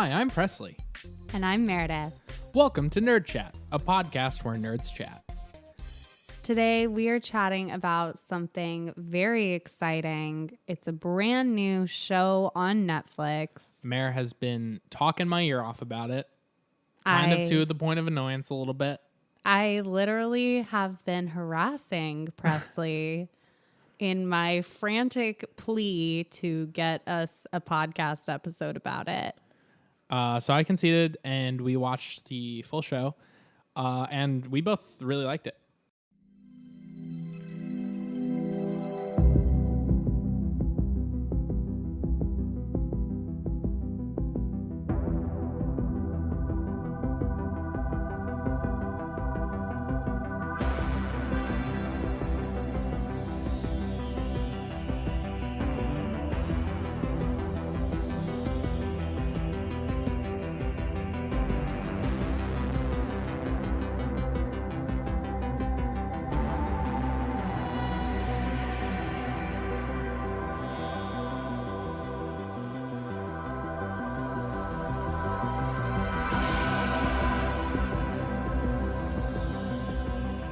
Hi, I'm Presley. And I'm Meredith. Welcome to Nerd Chat, a podcast where nerds chat. Today we are chatting about something very exciting. It's a brand new show on Netflix. Mare has been talking my ear off about it, kind of to the point of annoyance a little bit. I literally have been harassing Presley in my frantic plea to get us a podcast episode about it. So I conceded, and we watched the full show, and we both really liked it.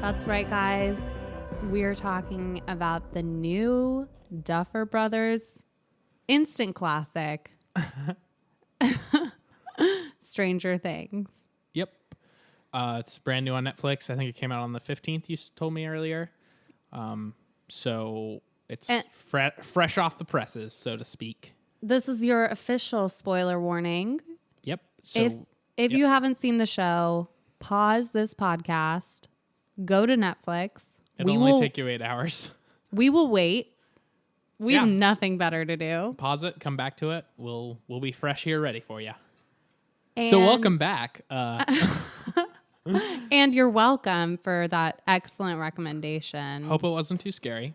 That's right, guys. We're talking about the new Duffer Brothers instant classic, Stranger Things. Yep. It's brand new on Netflix. I think it came out on the 15th, you told me earlier. So it's fresh off the presses, so to speak. This is your official spoiler warning. Yep. So if you haven't seen the show, pause this podcast. Go to Netflix. It'll only take you 8 hours. We will wait. We have nothing better to do. Pause it. Come back to it. We'll be fresh here, ready for you. So welcome back. And you're welcome for that excellent recommendation. Hope it wasn't too scary.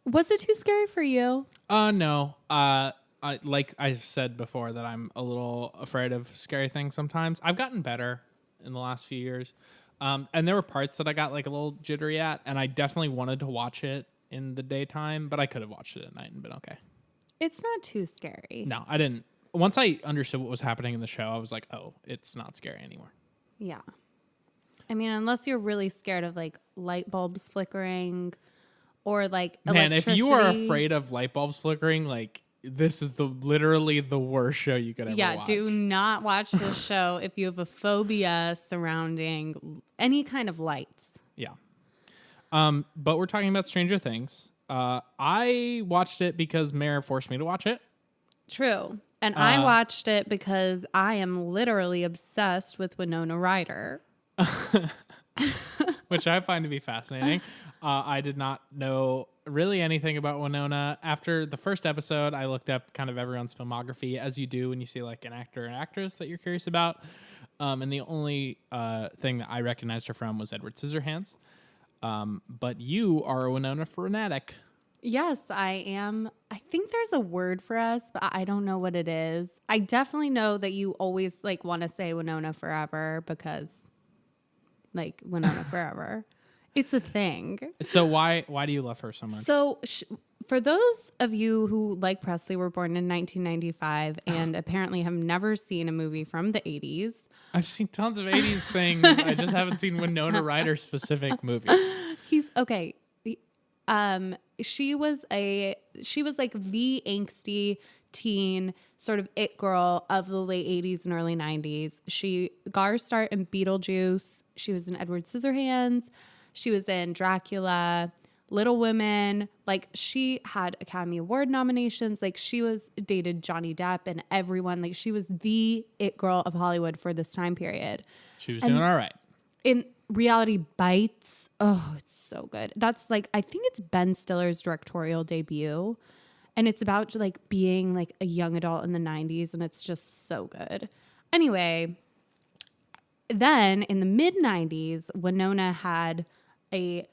Was it too scary for you? No. Like I've said before, that I'm a little afraid of scary things sometimes. I've gotten better in the last few years. And there were parts that I got like a little jittery at, and I definitely wanted to watch it in the daytime, but I could have watched it at night and been okay. It's not too scary. No, I didn't. Once I understood what was happening in the show, I was like, oh, it's not scary anymore. Yeah. I mean, unless you're really scared of like light bulbs flickering or like Man, electricity. if you are afraid of light bulbs flickering, like this is literally the worst show you could ever watch. Yeah, do not watch this show if you have a phobia surrounding any kind of lights. Yeah. But we're talking about Stranger Things. I watched it because Mare forced me to watch it. True. And I watched it because I am literally obsessed with Winona Ryder. Which I find to be fascinating. I did not know really anything about Winona. After the first episode, I looked up kind of everyone's filmography, as you do when you see like an actor and actress that you're curious about. And the only thing that I recognized her from was Edward Scissorhands. But you are a Winona fanatic. Yes, I am. I think there's a word for us, but I don't know what it is. I definitely know that you always like want to say Winona forever because like Winona forever. It's a thing. So why do you love her so much? So for those of you who, like Presley, were born in 1995 and apparently have never seen a movie from the 80s. I've seen tons of 80s things. I just haven't seen Winona Ryder specific movies. He's okay. She was like the angsty teen sort of it girl of the late 80s and early 90s. She got her start in Beetlejuice. She was in Edward Scissorhands. She was in Dracula, Little Women. Like, she had Academy Award nominations. Like, she was dated Johnny Depp and everyone. Like, she was the it girl of Hollywood for this time period. She was doing all right. In Reality Bites, oh, it's so good. That's like, I think it's Ben Stiller's directorial debut. And it's about like being like a young adult in the 90s. And it's just so good. Anyway, then in the mid 90s, Winona had a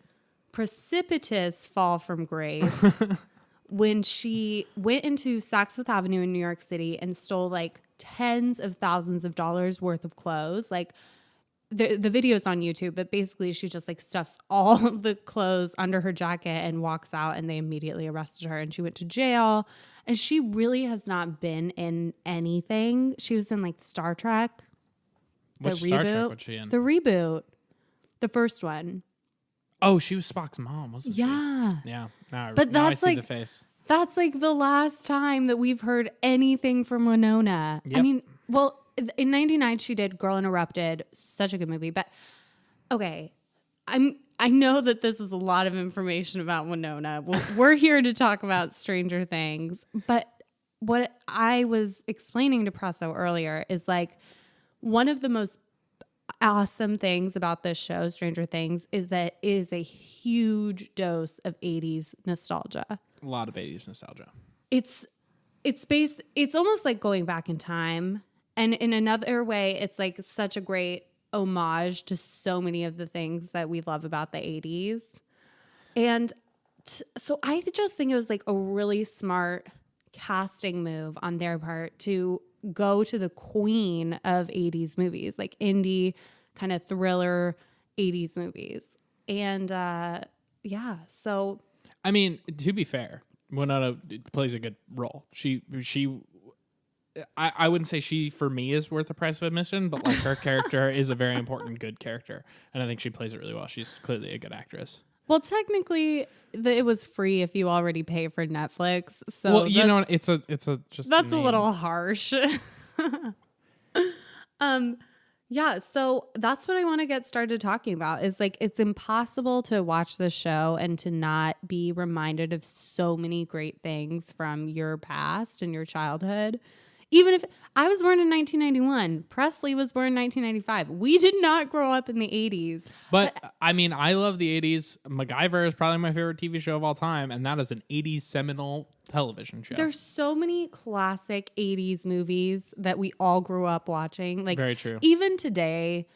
precipitous fall from grace when she went into Saks Fifth Avenue in New York City and stole like tens of thousands of dollars worth of clothes. Like the video's on YouTube, but basically she just like stuffs all the clothes under her jacket and walks out, and they immediately arrested her and she went to jail. And she really has not been in anything. She was in like Star Trek. Which Star Trek was she in? The reboot. The first one. Oh, she was Spock's mom, wasn't she? Yeah. But now I that's see like the face. That's like the last time that we've heard anything from Winona. Yep. I mean, well, in '99 she did Girl Interrupted, such a good movie. But okay, I know that this is a lot of information about Winona. We're here to talk about Stranger Things, but what I was explaining to Presso earlier is like one of the most awesome things about this show, Stranger Things, is that it is a huge dose of 80s nostalgia. A lot of 80s nostalgia. It's almost like going back in time. And in another way, it's like such a great homage to so many of the things that we love about the 80s. And so I just think it was like a really smart casting move on their part to go to the queen of 80s movies, like indie kind of thriller 80s movies. And so I mean, to be fair, Winona plays a good role. I wouldn't say she, for me, is worth the price of admission, but like her character is a very important, good character. And I think she plays it really well. She's clearly a good actress. Well, technically, it was free if you already pay for Netflix. So well, you know, it's just that's a little harsh. Yeah, so that's what I want to get started talking about is like it's impossible to watch this show and to not be reminded of so many great things from your past and your childhood. Even if I was born in 1991, Presley was born in 1995. We did not grow up in the 80s. But I mean, I love the 80s. MacGyver is probably my favorite TV show of all time, and that is an 80s seminal television show. There's so many classic 80s movies that we all grew up watching. Like, very true. Even today,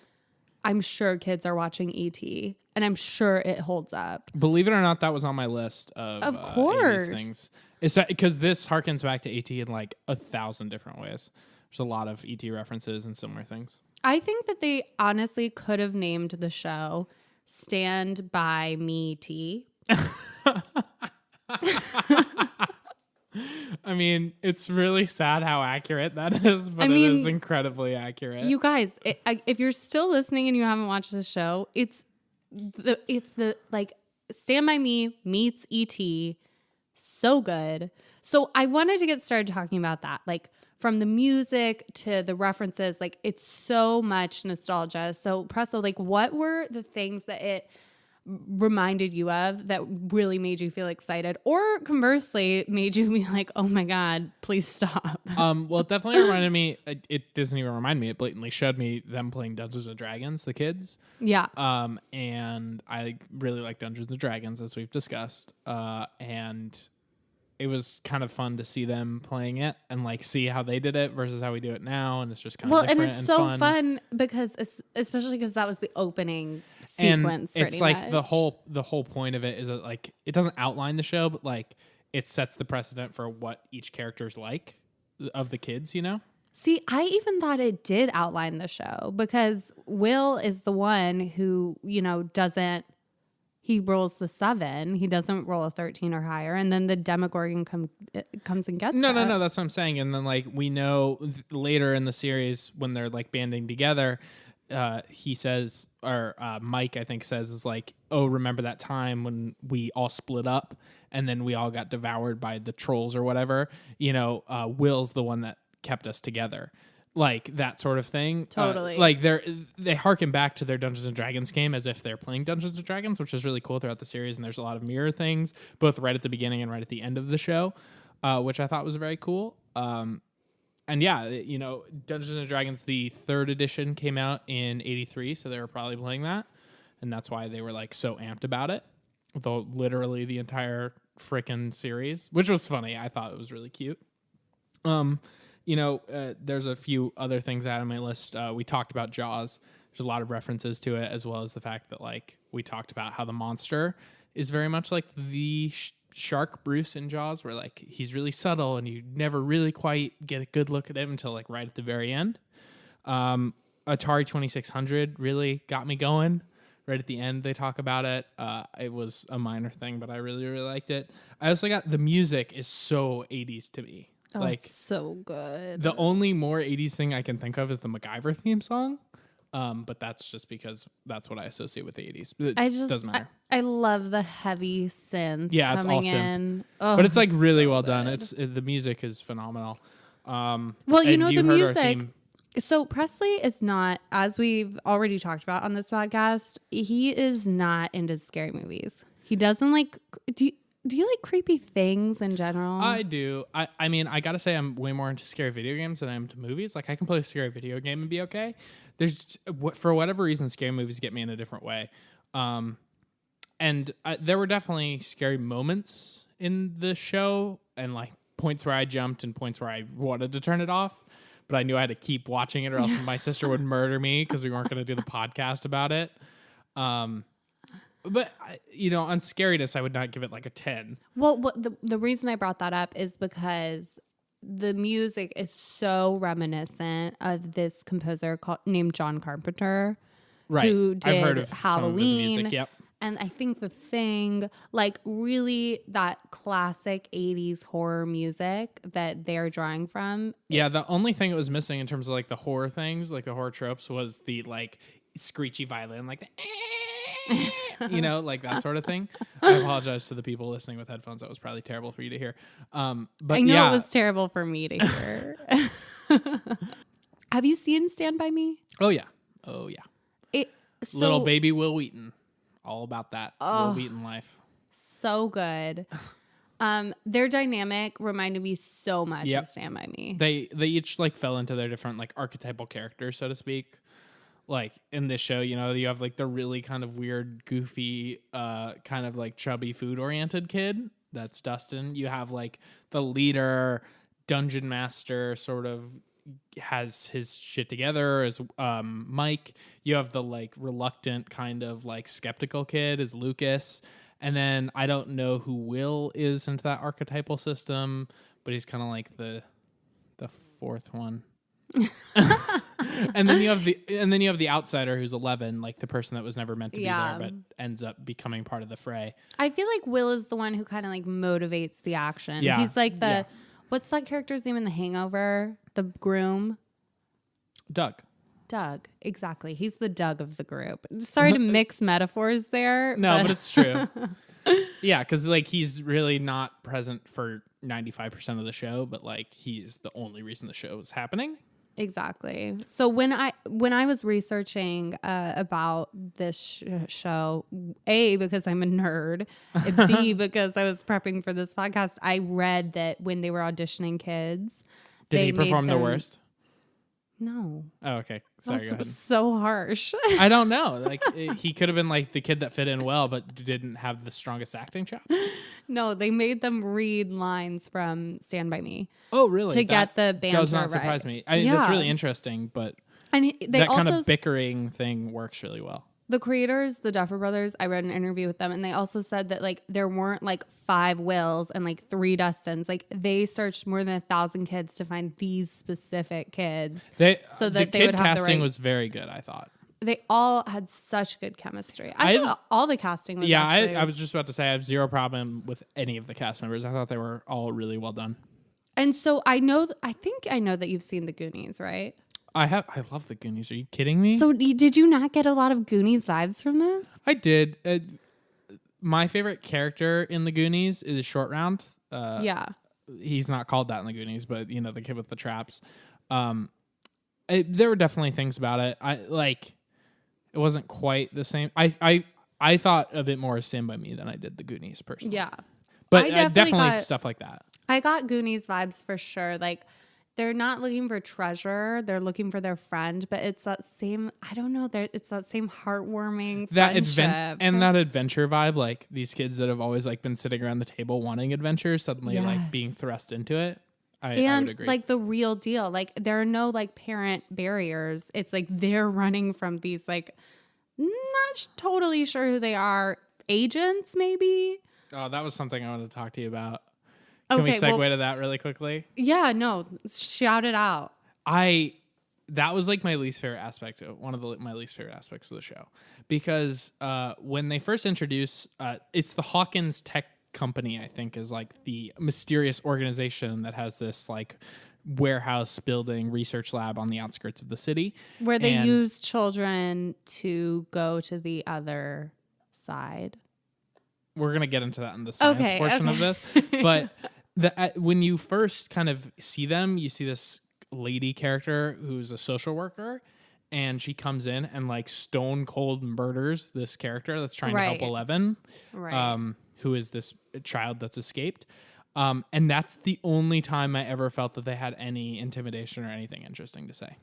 I'm sure kids are watching E.T., and I'm sure it holds up. Believe it or not, that was on my list of course 80s things. It's because this harkens back to E.T. in like 1,000 different ways. There's a lot of E.T. references and similar things. I think that they honestly could have named the show Stand By Me-T. I mean, it's really sad how accurate that is, but it is incredibly accurate. You guys, if you're still listening and you haven't watched this show, it's the like Stand By Me meets E.T. So good. So I wanted to get started talking about that, like from the music to the references, like it's so much nostalgia. So Presso, like what were the things that it reminded you of that really made you feel excited, or conversely made you be like, oh my God, please stop? Well, it definitely reminded me, it doesn't even remind me, it blatantly showed me them playing Dungeons and Dragons, the kids. Yeah. And I really like Dungeons and Dragons, as we've discussed. And it was kind of fun to see them playing it and like see how they did it versus how we do it now. And it's just kind of different and it's so fun because especially because that was the opening sequence. And it's like much. the whole point of it is that like it doesn't outline the show, but like it sets the precedent for what each character's like of the kids, you know? See, I even thought it did outline the show because Will is the one who, you know, he rolls the 7. He doesn't roll a 13 or higher. And then the Demagorgon comes and gets No, that's what I'm saying. And then like we know later in the series when they're like banding together, he says, or Mike, I think says is like, oh, remember that time when we all split up and then we all got devoured by the trolls or whatever, you know, Will's the one that kept us together. Like that sort of thing. Totally. Like they harken back to their Dungeons and Dragons game as if they're playing Dungeons and Dragons, which is really cool throughout the series. And there's a lot of mirror things, both right at the beginning and right at the end of the show, which I thought was very cool. And yeah, you know, Dungeons and Dragons, the 3rd edition came out in 83. So they were probably playing that. And that's why they were like so amped about it. Though literally the entire frickin' series, which was funny. I thought it was really cute. You know, there's a few other things out on my list. We talked about Jaws. There's a lot of references to it, as well as the fact that, like, we talked about how the monster is very much like the shark Bruce in Jaws, where, like, he's really subtle and you never really quite get a good look at him until, like, right at the very end. Atari 2600 really got me going. Right at the end, they talk about it. It was a minor thing, but I really, really liked it. I also got the music is so 80s to me. Oh, Like, it's so good. the only more 80s thing I can think of is the MacGyver theme song. But that's just because that's what I associate with the 80s. It doesn't matter. I love the heavy synth. Yeah, it's all coming synth. in. Oh, But it's like really so well done. good. The music is phenomenal. Well, and the heard our music. theme. So Presley is not, as we've already talked about on this podcast, he is not into scary movies. He doesn't like. Do you like creepy things in general? I do. I mean, I gotta say, I'm way more into scary video games than I am to movies. Like, I can play a scary video game and be okay. There's for whatever reason, scary movies get me in a different way. And there were definitely scary moments in the show, and like points where I jumped and points where I wanted to turn it off. But I knew I had to keep watching it, or else my sister would murder me because we weren't going to do the podcast about it. But on scariness, I would not give it like a 10. Well, the reason I brought that up is because the music is so reminiscent of this composer named John Carpenter, Right. who did I've heard of Halloween. some of his music. Yep. And I think The Thing, like really that classic 80s horror music that they're drawing from. Yeah, the only thing it was missing in terms of like the horror things, like the horror tropes, was the like screechy violin, like the like that sort of thing. I apologize to the people listening with headphones. That was probably terrible for you to hear. But I know yeah. it was terrible for me to hear. Have you seen Stand By Me? Oh yeah. Little So baby Will Wheaton. All about that Will Wheaton life. so good. Their dynamic reminded me so much Yep. of Stand By Me. They each like fell into their different like archetypal characters, so to speak. Like in this show, you have like the really kind of weird, goofy, kind of like chubby, food-oriented kid. That's Dustin. You have like the leader, dungeon master, sort of has his shit together as Mike. You have the like reluctant, kind of like skeptical kid as Lucas. And then I don't know who Will is into that archetypal system, but he's kind of like the fourth one. and then you have the outsider who's 11, like the person that was never meant to be there but ends up becoming part of the fray. I feel like Will is the one who kind of like motivates the action. Yeah. He's like what's that character's name in The Hangover? The groom? Doug, exactly. He's the Doug of the group. Sorry to mix metaphors there. No, but it's true. Yeah, because like he's really not present for 95% of the show, but like he's the only reason the show is happening. Exactly. So when I was researching about this show, A, because I'm a nerd, and B, because I was prepping for this podcast, I read that when they were auditioning kids, Did he perform the worst? No. Oh, okay. Sorry, go ahead. So harsh. I don't know. Like he could have been like the kid that fit in well, but didn't have the strongest acting chops. No, they made them read lines from Stand By Me. Oh, really? To get the banter does not surprise right. me. That's really interesting, but and they that also, kind of bickering thing works really well. the creators, the Duffer Brothers, I read an interview with them, and they also said that like there weren't like 5 Wills and like 3 Dustins. Like they searched more than 1,000 kids to find these specific kids. The they kid would have the casting right- was very good, I thought. They all had such good chemistry. I thought all the casting was actually... I was just about to say I have zero problem with any of the cast members. I thought they were all really well done. And so I think I know that you've seen the Goonies, right? I love the Goonies. Are you kidding me? So did you not get a lot of Goonies vibes from this? I did. My favorite character in the Goonies is Short Round. Yeah. He's not called that in the Goonies, but the kid with the traps. There were definitely things about it. It wasn't quite the same. I thought of it more as Stand By Me than I did the Goonies personally. Yeah. But I definitely stuff like that. I got Goonies vibes for sure. Like they're not looking for treasure; they're looking for their friend. But it's that same. I don't know. It's that same heartwarming friendship and that adventure vibe. Like these kids that have always like been sitting around the table wanting adventures, suddenly like being thrust into it. I would agree. Like the real deal. Like there are no like parent barriers. It's like they're running from these like not totally sure who they are agents maybe. Oh, that was something I wanted to talk to you about. Can we segue to that really quickly? Yeah, no, shout it out. that was like my least favorite aspect, one of my least favorite aspects of the show, because when they first introduce, it's the Hawkins Tech Company, I think, is like the mysterious organization that has this like warehouse building research lab on the outskirts of the city, where they use children to go to the other side. We're gonna get into that in the science portion of this, but when you first kind of see them, you see this lady character who's a social worker, and she comes in and like stone cold murders this character that's trying to help 11, who is this child that's escaped. And that's the only time I ever felt that they had any intimidation or anything interesting to say.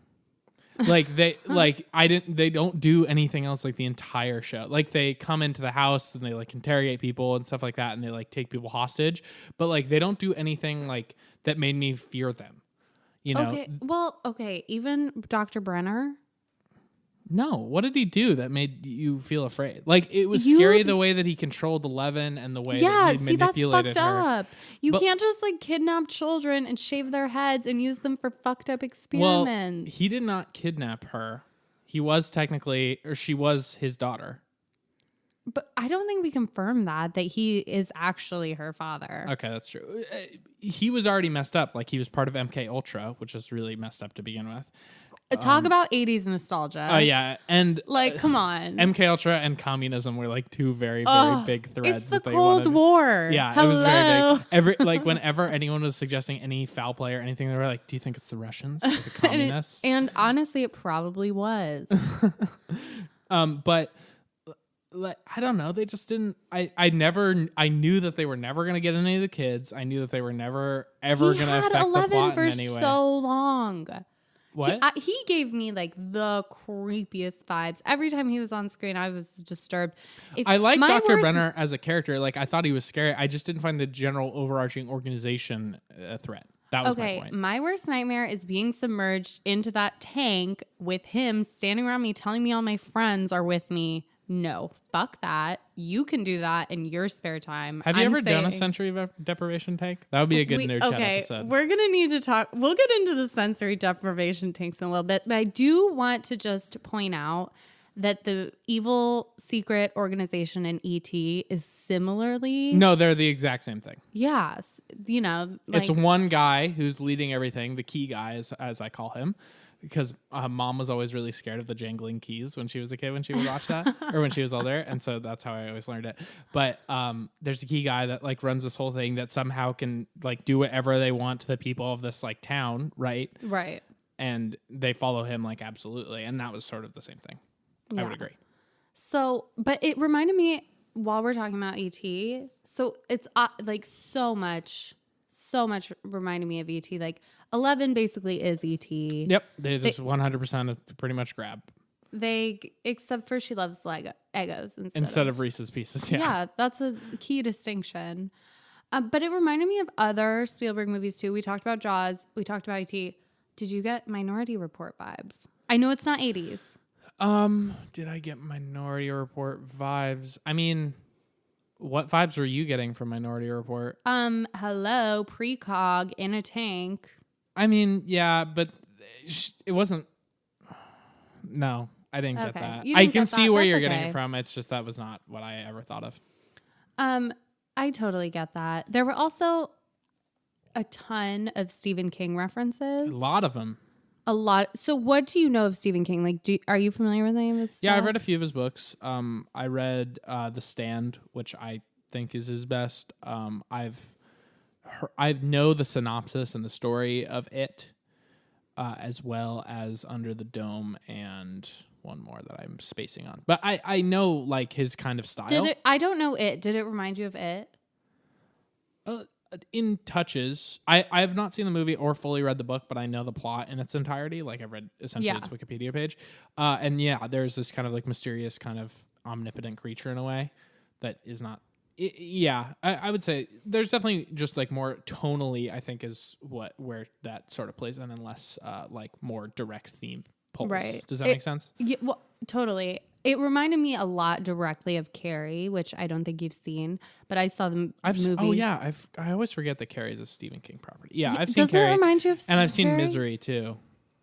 Like they don't do anything else like the entire show. Like they come into the house and they like interrogate people and stuff like that, and they like take people hostage, but like they don't do anything like that made me fear them. You know? Okay. Even Dr. Brenner. No, what did he do that made you feel afraid? Like it was scary the way that he controlled 11 and the way that he manipulated that's fucked her. up. You can't just like kidnap children and shave their heads and use them for fucked up experiments. Well, he did not kidnap her. He was technically, or she was his daughter. But I don't think we confirm that he is actually her father. Okay, that's true. He was already messed up. Like he was part of MK Ultra, which was really messed up to begin with. Talk about 80s nostalgia. Oh yeah, and like come on, MK Ultra and communism were like two very very big threads. It's the Cold War. Yeah, Hello. it was very big. Like whenever anyone was suggesting any foul play or anything, they were like, "Do you think it's the Russians, or the communists?" and honestly, it probably was. But like, I don't know. They just didn't. I knew that they were never going to get any of the kids. I knew that they were never ever going to affect the plot in any way. So long. What? He gave me like the creepiest vibes. Every time he was on screen, I was disturbed. I like Dr. Brenner as a character. Like I thought he was scary. I just didn't find the general overarching organization a threat. That was my point. My worst nightmare is being submerged into that tank with him standing around me telling me all my friends are with me. No, fuck that. You can do that in your spare time. Have you ever done a sensory deprivation tank? That would be a good nerd chat episode. We're going to need to talk. We'll get into the sensory deprivation tanks in a little bit, but I do want to just point out that the evil secret organization in E.T. is similarly... No, they're the exact same thing. Yes. You know, like, it's one guy who's leading everything, the key guy, as I call him. Because mom was always really scared of the jangling keys when she was a kid, when she would watch that or when she was older. And so that's how I always learned it. But there's a key guy that like runs this whole thing that somehow can like do whatever they want to the people of this like town. Right. Right. And they follow him like absolutely. And that was sort of the same thing. Yeah. I would agree. So, but it reminded me while we're talking about E.T. So it's like so much reminding me of E.T. Like 11 basically is E.T. Yep. They just 100% pretty much grab. Except for she loves Legos instead of Reese's Pieces. Yeah. Yeah, that's a key distinction. But it reminded me of other Spielberg movies too. We talked about Jaws. We talked about E.T. Did you get Minority Report vibes? I know it's not 80s. Did I get Minority Report vibes? I mean, what vibes were you getting from Minority Report? Hello, precog in a tank. I mean, yeah, but it wasn't. No, I didn't get that. I can see where you're getting it from. It's just that was not what I ever thought of. I totally get that. There were also a ton of Stephen King references. A lot of them. A lot. So what do you know of Stephen King? Like, are you familiar with any of this stuff? Yeah, I've read a few of his books. I read The Stand, which I think is his best. I know the synopsis and the story of it, as well as Under the Dome and one more that I'm spacing on. But I know like his kind of style. I don't know it. Did it remind you of it? In touches. I have not seen the movie or fully read the book, but I know the plot in its entirety. Like I've read essentially its Wikipedia page. And yeah, there's this kind of like mysterious kind of omnipotent creature in a way that is not... I would say there's definitely just like more tonally, I think, is where that sort of plays in, and less like more direct theme pulls. Right. Does that make sense? Yeah, well, totally. It reminded me a lot directly of Carrie, which I don't think you've seen, but I saw the movie. Oh yeah, I always forget that Carrie is a Stephen King property. Yeah, I've seen Does Carrie. Does it remind you of And I've seen Carrie? Misery too.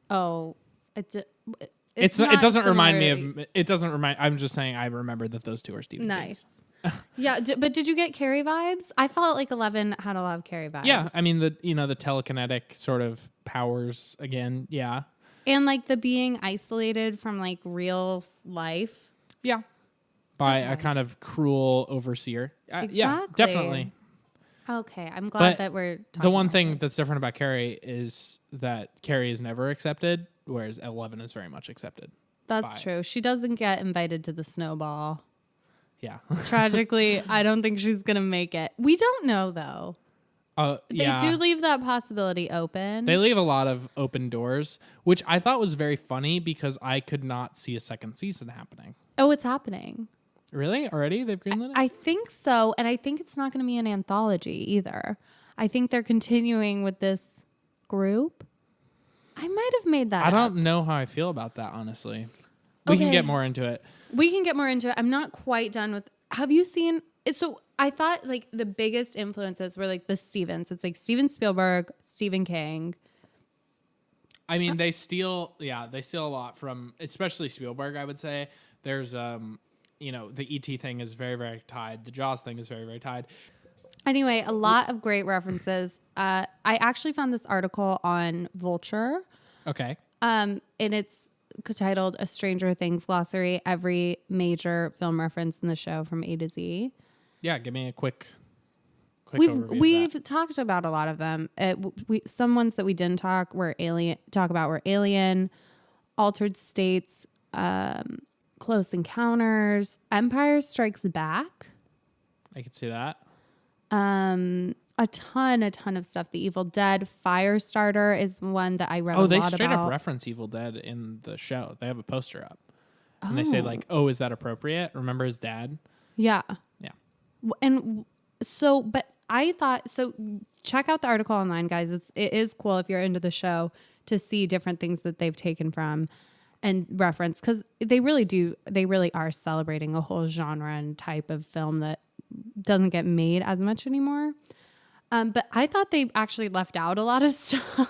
Oh, It not doesn't remind me similar. of. It doesn't remind. I'm just saying I remember that those two are Stephen Nice. King's. Yeah, but did you get Carrie vibes? I felt like 11 had a lot of Carrie vibes. Yeah, I mean the telekinetic sort of powers again. Yeah, and like the being isolated from like real life. yeah, by a kind of cruel overseer. Yeah, Exactly. definitely. Okay, I'm glad But that we're talking the one about thing it. that's different about Carrie is that Carrie is never accepted, whereas 11 is very much accepted. That's true. She doesn't get invited to the snowball. Yeah. Tragically, I don't think she's gonna make it. We don't know though. Yeah. They do leave that possibility open. They leave a lot of open doors, which I thought was very funny because I could not see a second season happening. Oh, it's happening. Really? Already? They've greenlit it? I think so, and I think it's not going to be an anthology either. I think they're continuing with this group. I might have made that I up. don't know how I feel about that, honestly. We can Okay. get more into it. We can get more into it. I'm not quite done with. Have you seen? So I thought like the biggest influences were like the Stevens. It's like Steven Spielberg, Stephen King. I mean, they steal a lot from, especially Spielberg, I would say. There's, the E.T. thing is very, very tied. The Jaws thing is very, very tied. Anyway, a lot of great references. I actually found this article on Vulture. Okay. And it's titled "A Stranger Things Glossary: Every Major Film Reference in the Show from A to Z." Yeah, give me a quick overview of that. We've talked about a lot of them. Some ones that we didn't talk about were Alien, Altered States, Close Encounters, Empire Strikes Back. I could see that. A ton of stuff. The Evil Dead, Firestarter is one that I read a lot Oh, about. they straight up reference Evil Dead in the show. They have a poster up. And they say like, "Oh, is that appropriate? Remember his dad?" Yeah. Yeah. And so, but I thought, so check out the article online, guys. It is cool if you're into the show to see different things that they've taken from and reference, because they really are celebrating a whole genre and type of film that doesn't get made as much anymore. But I thought they actually left out a lot of stuff.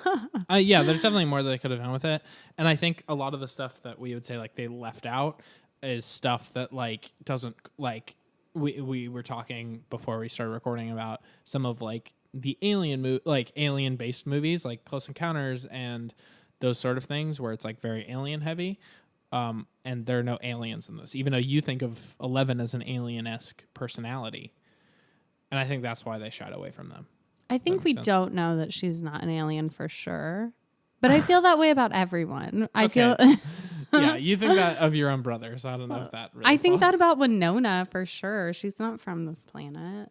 Yeah, there's definitely more that they could have done with it. And I think a lot of the stuff that we would say like they left out is stuff that like doesn't like we were talking before we started recording about some of like the alien based movies like Close Encounters and those sort of things where it's like very alien heavy. And there are no aliens in this, even though you think of 11 as an alien-esque personality. And I think that's why they shied away from them. I think we don't know that she's not an alien for sure. But I feel that way about everyone. I feel yeah, you think that of your own brother, so I don't know if that really I think that about Winona for sure. She's not from this planet.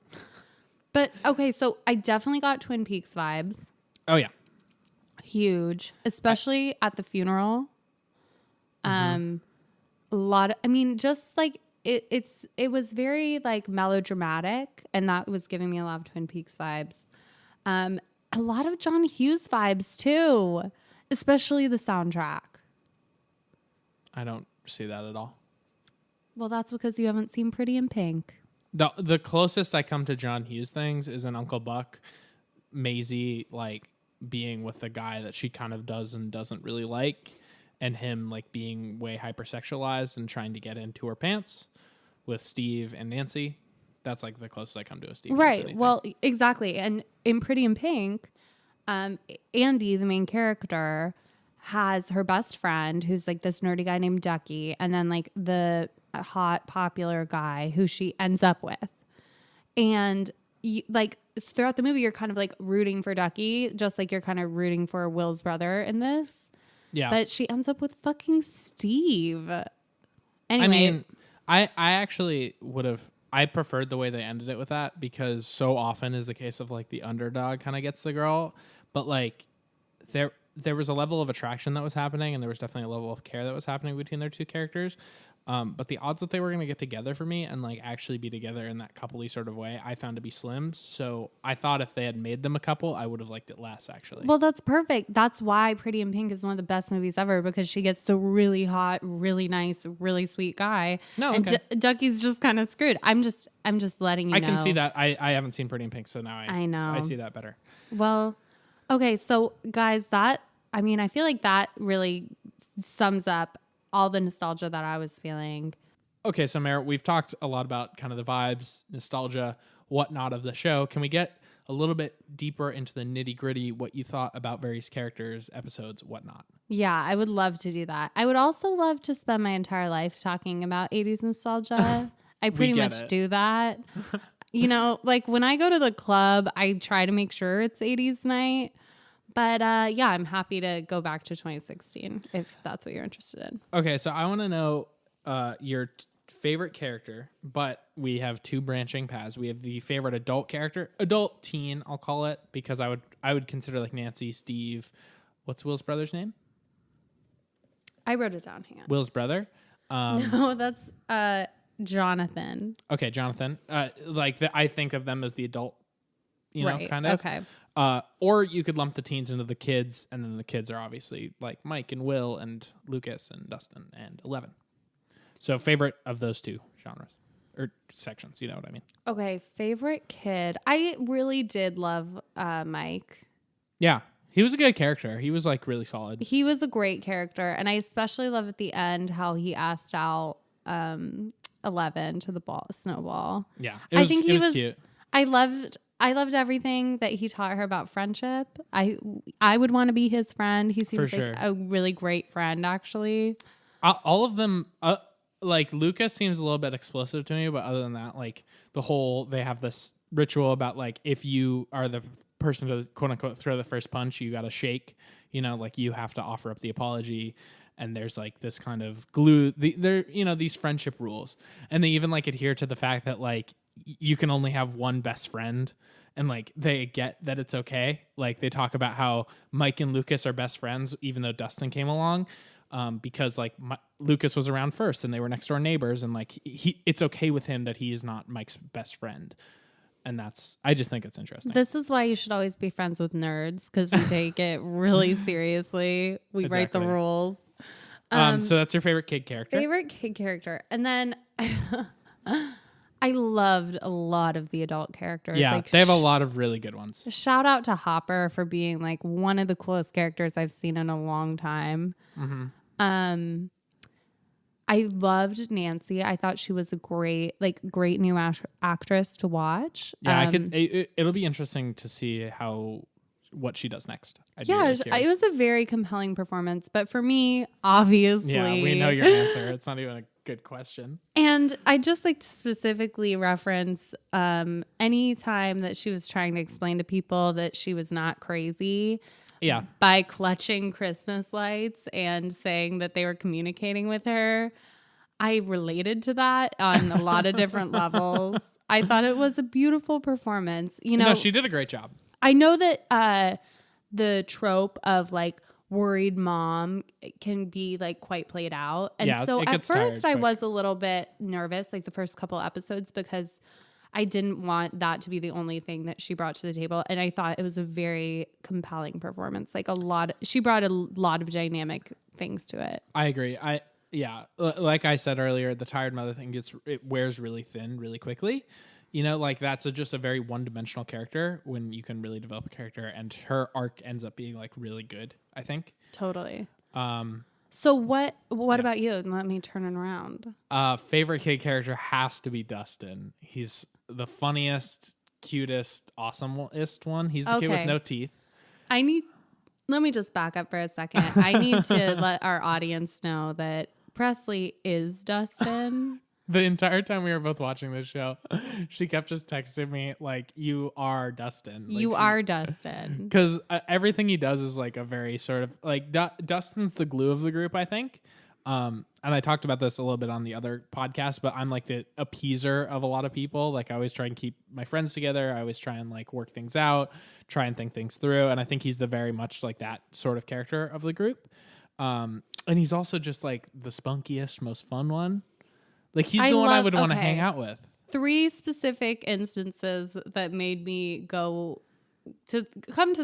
But okay, so I definitely got Twin Peaks vibes. Oh yeah. Huge, especially at the funeral. A lot of, I mean, just like it was very like melodramatic, and that was giving me a lot of Twin Peaks vibes. A lot of John Hughes vibes too, especially the soundtrack. I don't see that at all. Well, that's because you haven't seen Pretty in Pink. The closest I come to John Hughes things is in Uncle Buck, Maisie like being with the guy that she kind of does and doesn't really like, and him like being way hypersexualized and trying to get into her pants with Steve and Nancy. That's like the closest I come to a Steve. Right. Well, exactly. And in Pretty in Pink, Andy, the main character, has her best friend who's like this nerdy guy named Ducky, and then like the hot popular guy who she ends up with. And like throughout the movie, you're kind of like rooting for Ducky, just like you're kind of rooting for Will's brother in this. Yeah. But she ends up with fucking Steve. Anyway. I mean, I actually would have. I preferred the way they ended it with that, because so often is the case of like the underdog kind of gets the girl, but like there was a level of attraction that was happening, and there was definitely a level of care that was happening between their two characters. But the odds that they were going to get together for me and like actually be together in that coupley sort of way, I found to be slim. So I thought if they had made them a couple, I would have liked it less actually. Well, that's perfect. That's why Pretty in Pink is one of the best movies ever, because she gets the really hot, really nice, really sweet guy. No, and okay. Ducky's just kind of screwed. I'm just letting you know. I can see that. I haven't seen Pretty in Pink, so now I know. I see that better. Well, okay, so guys, I feel like that really sums up all the nostalgia that I was feeling. Okay, so Mer, we've talked a lot about kind of the vibes, nostalgia, whatnot of the show. Can we get a little bit deeper into the nitty gritty, what you thought about various characters, episodes, whatnot? Yeah, I would love to do that. I would also love to spend my entire life talking about 80s nostalgia. I pretty much do that. You know, like when I go to the club, I try to make sure it's 80s night. But yeah, I'm happy to go back to 2016 if that's what you're interested in. Okay, so I want to know your favorite character, but we have two branching paths. We have the favorite adult character, adult teen, I'll call it, because I would consider like Nancy, Steve. What's Will's brother's name? I wrote it down. Hang on. Will's brother? No, that's Jonathan. Okay, Jonathan. I think of them as the adult, Right. kind of. Okay. Or you could lump the teens into the kids, and then the kids are obviously like Mike and Will and Lucas and Dustin and 11. So favorite of those two genres or sections, you know what I mean? Okay, favorite kid. I really did love Mike. Yeah, he was a good character. He was like really solid. He was a great character, and I especially love at the end how he asked out 11 to the snowball. Yeah, I think he was cute. I loved everything that he taught her about friendship. I would want to be his friend. He seems like a really great friend, actually. All of them, like Lucas seems a little bit explosive to me, but other than that, like they have this ritual about like if you are the person to quote unquote throw the first punch, you got to shake. Like you have to offer up the apology. And there's like this kind of glue. These friendship rules, and they even like adhere to the fact that like you can only have one best friend, and like they get that it's okay. Like they talk about how Mike and Lucas are best friends, even though Dustin came along, because like Lucas was around first, and they were next door neighbors, and like it's okay with him that he is not Mike's best friend. And I just think it's interesting. This is why you should always be friends with nerds, because we take it really seriously. We write the rules. So that's your favorite kid character? Favorite kid character. And then I loved a lot of the adult characters. Yeah, they have a lot of really good ones. Shout out to Hopper for being like one of the coolest characters I've seen in a long time. Mm-hmm. I loved Nancy. I thought she was a great new actress to watch. Yeah, it'll be interesting to see what she does next. It was a very compelling performance. But for me, obviously... Yeah, we know your answer. It's not even a good question. And I just like to specifically reference any time that she was trying to explain to people that she was not crazy. Yeah. By clutching Christmas lights and saying that they were communicating with her. I related to that on a lot of different levels. I thought it was a beautiful performance. No, she did a great job. I know that the trope of like worried mom can be like quite played out. And so at first I was a little bit nervous, like the first couple episodes, because I didn't want that to be the only thing that she brought to the table. And I thought it was a very compelling performance. Like she brought a lot of dynamic things to it. I agree. Like I said earlier, the tired mother thing it wears really thin really quickly. Like that's just a very one-dimensional character when you can really develop a character, and her arc ends up being like really good, I think. Totally. So what about you? Let me turn it around. Favorite kid character has to be Dustin. He's the funniest, cutest, awesomest one. He's the kid with no teeth. Let me just back up for a second. I need to let our audience know that Presley is Dustin. The entire time we were both watching this show, she kept just texting me like, "You are Dustin. Like, you are Dustin." Because everything he does is like a very sort of like Dustin's the glue of the group, I think. And I talked about this a little bit on the other podcast, but I'm like the appeaser of a lot of people. Like I always try and keep my friends together. I always try and like work things out, try and think things through. And I think he's the very much like that sort of character of the group. And he's also just like the spunkiest, most fun one. Like he's the one I would want to hang out with. 3 specific instances that made me come to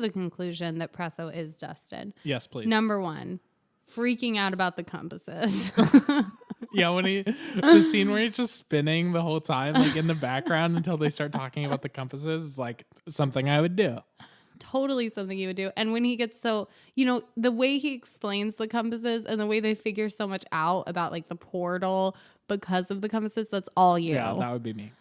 the conclusion that Presso is Dustin. Yes, please. Number 1, freaking out about the compasses. Yeah, when the scene where he's just spinning the whole time, like in the background until they start talking about the compasses, is like something I would do. totally something you would do. And when he gets so, the way he explains the compasses and the way they figure so much out about like the portal because of the compasses, that's all you. Yeah, that would be me.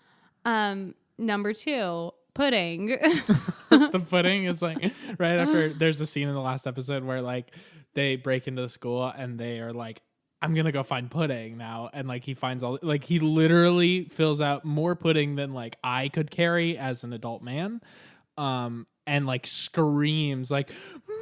Number 2, pudding. The pudding is like right after there's a scene in the last episode where like they break into the school and they are like, I'm gonna go find pudding now, and like he finds he literally fills out more pudding than like I could carry as an adult man, and like screams like,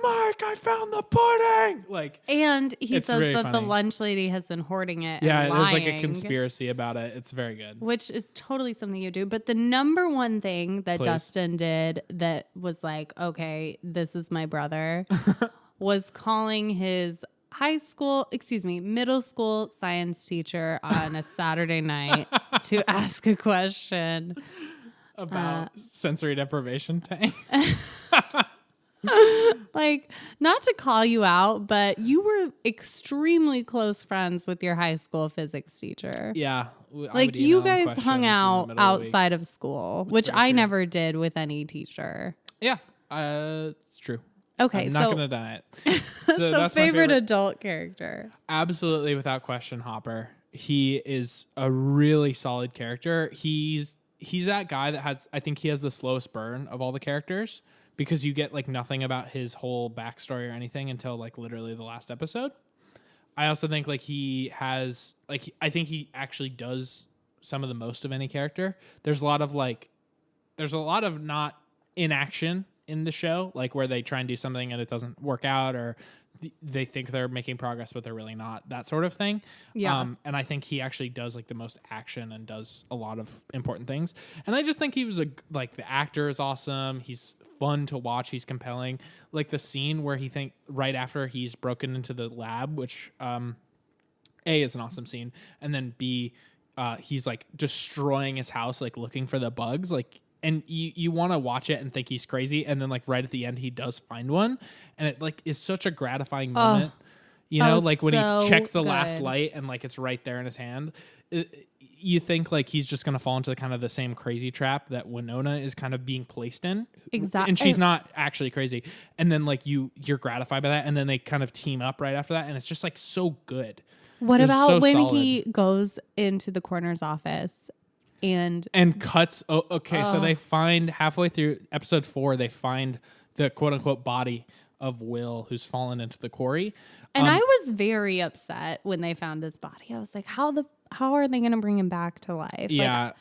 Mark, I found the pudding, like, and he says really that funny. the lunch lady has been hoarding it. Yeah, and there's like a lying, conspiracy about it. It's very good, which is totally something you do. But the number one thing that Please. Dustin did that was like, okay, this is my brother, was calling his middle school science teacher on a Saturday night to ask a question about sensory deprivation tank. Like, not to call you out, but you were extremely close friends with your high school physics teacher. Yeah. Like, you guys hung out outside of school, which I true. never did with any teacher. Yeah, it's true. Okay, I'm not going to deny it. So that's favorite my favorite adult character. Absolutely, without question, Hopper. He is a really solid character. He's that guy that I think he has the slowest burn of all the characters, because you get like nothing about his whole backstory or anything until like literally the last episode. I also think like I think he actually does some of the most of any character. There's a lot of not inaction in the show, like where they try and do something and it doesn't work out, or they think they're making progress but they're really not, that sort of thing. And I think he actually does like the most action and does a lot of important things. And I just think he was the actor is awesome. He's fun to watch. He's compelling. Like the scene where right after he's broken into the lab, which A is an awesome scene, and then B, he's like destroying his house, like looking for the bugs, like. And you want to watch it and think he's crazy, and then like right at the end he does find one, and it like is such a gratifying moment. Like when he checks the last light and like it's right there in his hand. You think like he's just gonna fall into kind of the same crazy trap that Winona is kind of being placed in. Exactly. And she's not actually crazy. And then like you're gratified by that, and then they kind of team up right after that, and it's just like so good. What about when he goes into the coroner's office and cuts? So they find halfway through episode 4, they find the quote unquote body of Will, who's fallen into the quarry. And I was very upset when they found his body. I was like, how are they going to bring him back to life? Yeah,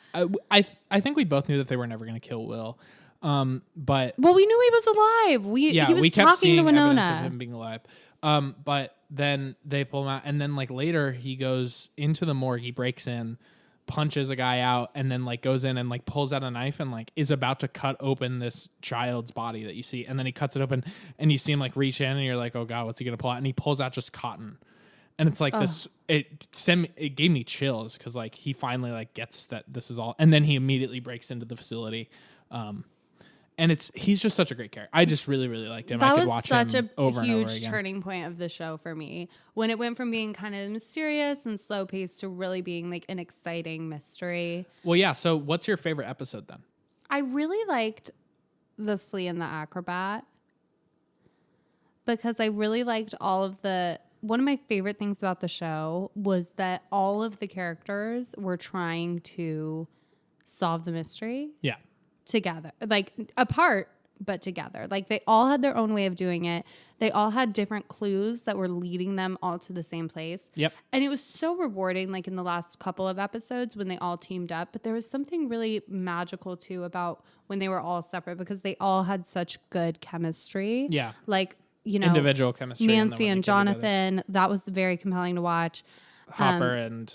I think we both knew that they were never going to kill Will. But we knew he was alive. He was we kept talking seeing to Winona evidence of him being alive. But then they pull him out, and then like later he goes into the morgue. He breaks in, punches a guy out, and then like goes in and like pulls out a knife and like is about to cut open this child's body that you see, and then he cuts it open and you see him like reach in and you're like, oh god, what's he gonna pull out? And he pulls out just cotton, and it's like this. It gave me chills because like he finally like gets that this is all, and then he immediately breaks into the facility. And he's just such a great character. I just really, really liked him. That I could was watch such him a over and over huge again. turning point of the show for me, when it went from being kind of mysterious and slow paced to really being like an exciting mystery. Well, yeah. So what's your favorite episode then? I really liked the Flea and the Acrobat because I really liked one of my favorite things about the show was that all of the characters were trying to solve the mystery. Yeah. Together, like apart, but together. Like they all had their own way of doing it. They all had different clues that were leading them all to the same place. Yep. And it was so rewarding, like in the last couple of episodes when they all teamed up. But there was something really magical too about when they were all separate, because they all had such good chemistry. Yeah. like, Individual chemistry. Nancy and Jonathan, that was very compelling to watch. Hopper and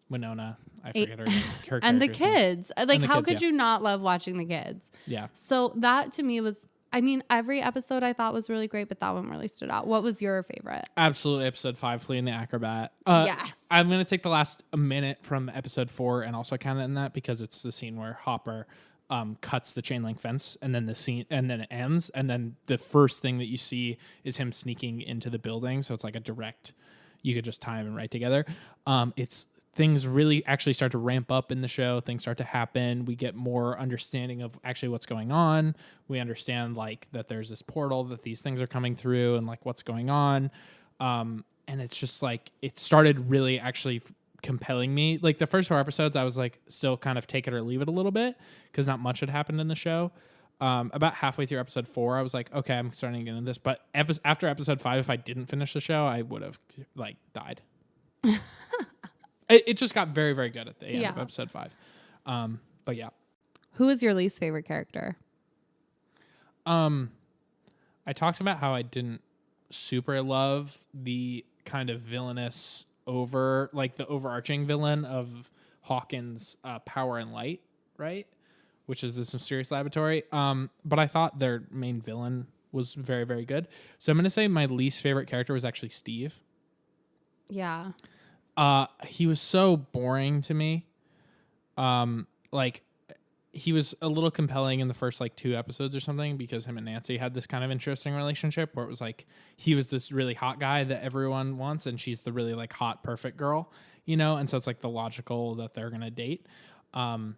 Winona. I forget her name. Her and the character's name. kids. Like, the how kids, could you not love watching the kids? Yeah. So that to me was, I mean, every episode I thought was really great, but that one really stood out. What was your favorite? Absolutely. Episode 5, Flea and the Acrobat. Yes. I'm going to take the last minute from episode 4 and also count it in that, because it's the scene where Hopper cuts the chain link fence, and then it ends. And then the first thing that you see is him sneaking into the building. So it's like a direct, you could just tie them right together. It's things really actually start to ramp up in the show. Things start to happen. We get more understanding of actually what's going on. We understand like that there's this portal that these things are coming through and like what's going on. And it's just like, it started really actually compelling me. Like the first 4 episodes, I was like still kind of take it or leave it a little bit because not much had happened in the show. About halfway through episode 4, I was like, okay, I'm starting to get into this. But after episode 5, if I didn't finish the show, I would have like died. It just got very, very good at the end of episode 5. But yeah. Who is your least favorite character? I talked about how I didn't super love the kind of villainous the overarching villain of Hawkins' Power and Light, right? Which is this mysterious laboratory. But I thought their main villain was very, very good. So I'm going to say my least favorite character was actually Steve. Yeah. He was so boring to me. Like he was a little compelling in the first like 2 episodes or something because him and Nancy had this kind of interesting relationship where it was like he was this really hot guy that everyone wants and she's the really like hot perfect girl, you know, and so it's like the logical that they're gonna date. And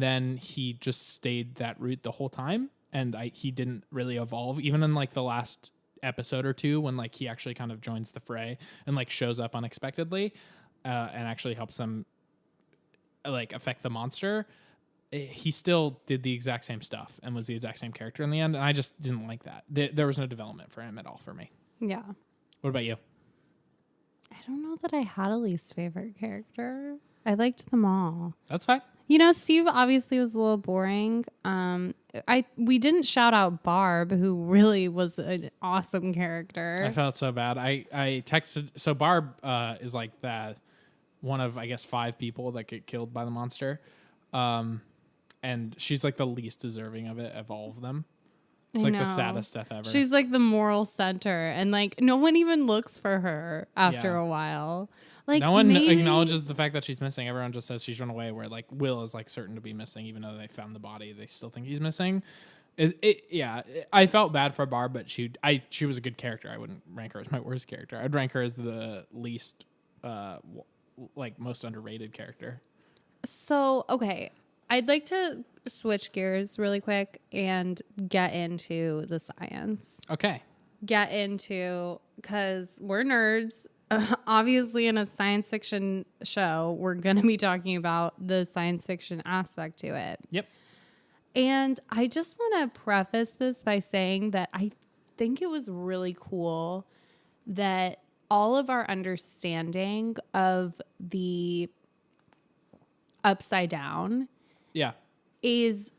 then he just stayed that route the whole time, and he didn't really evolve even in like the last episode or 2 when like he actually kind of joins the fray and like shows up unexpectedly and actually helps them like affect the monster. He still did the exact same stuff and was the exact same character in the end, and I just didn't like that. There was no development for him at all for me. Yeah. What about you? I don't know that I had a least favorite character. I liked them all. That's fine. You know, Steve obviously was a little boring. We didn't shout out Barb, who really was an awesome character. I felt so bad. I texted. So Barb is like that one of I guess 5 people that get killed by the monster, and she's like the least deserving of it of all of them. It's like the saddest death ever. She's like the moral center, and like no one even looks for her after a while. Like no one acknowledges the fact that she's missing. Everyone just says she's run away. Where like Will is like certain to be missing, even though they found the body, they still think he's missing. I felt bad for Barb, but she was a good character. I wouldn't rank her as my worst character. I'd rank her as the least, like most underrated character. So okay, I'd like to switch gears really quick and get into the science. Okay. Get into because we're nerds. Obviously, in a science fiction show, we're going to be talking about the science fiction aspect to it. Yep. And I just want to preface this by saying that I think it was really cool that all of our understanding of the upside down is